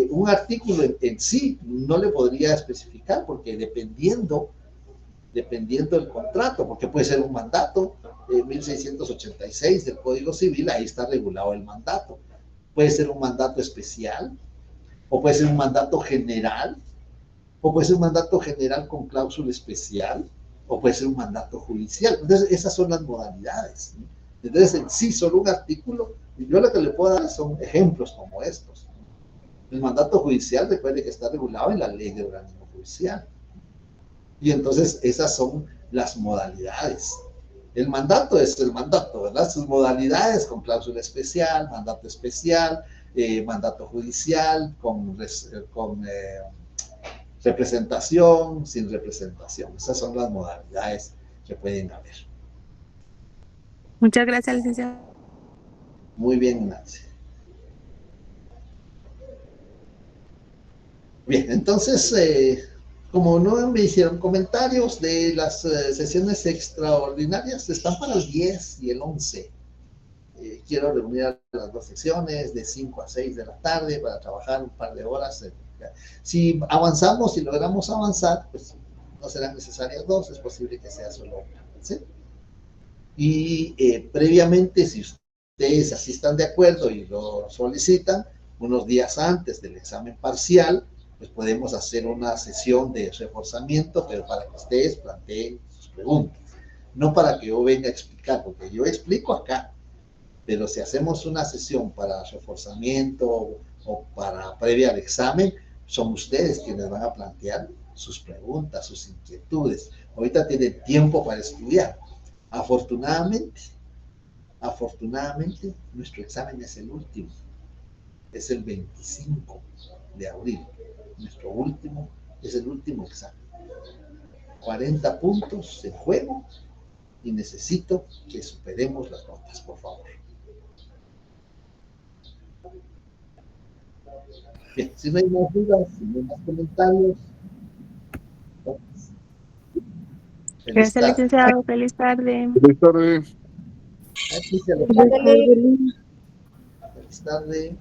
un artículo en sí no le podría especificar, porque dependiendo del contrato, porque puede ser un mandato, 1686 del Código Civil, ahí está regulado el mandato. Puede ser un mandato especial, o puede ser un mandato general, o puede ser un mandato general con cláusula especial, o puede ser un mandato judicial. Entonces, esas son las modalidades, ¿no? Entonces, en sí, solo un artículo, yo lo que le puedo dar son ejemplos como estos. El mandato judicial, recuerde que está regulado en la ley de organismo judicial. Y entonces, esas son las modalidades. El mandato es el mandato, ¿verdad? Sus modalidades con cláusula especial, mandato especial, mandato judicial, con representación, sin representación. Esas son las modalidades que pueden haber. Muchas gracias, licenciado. Muy bien, Nancy. Bien, entonces, como no me hicieron comentarios de las sesiones extraordinarias, están para el 10 y el 11. Quiero reunir a las dos secciones de 5 a 6 de la tarde para trabajar un par de horas. Si avanzamos y logramos avanzar, pues no serán necesarias dos, es posible que sea solo una, ¿sí? Y previamente, si ustedes así están de acuerdo y lo solicitan, unos días antes del examen parcial, pues podemos hacer una sesión de reforzamiento, pero para que ustedes planteen sus preguntas. No para que yo venga a explicar, porque yo explico acá, pero si hacemos una sesión para reforzamiento o para previa al examen, son ustedes quienes van a plantear sus preguntas, sus inquietudes. Ahorita tienen tiempo para estudiar. Afortunadamente, nuestro examen es el último. Es el 25 de abril. Nuestro último, es el último examen. 40 puntos en juego y necesito que superemos las notas, por favor. Bien, si no hay más dudas, si no hay más comentarios. Gracias, licenciado. Feliz tarde. Feliz tarde. Feliz tarde.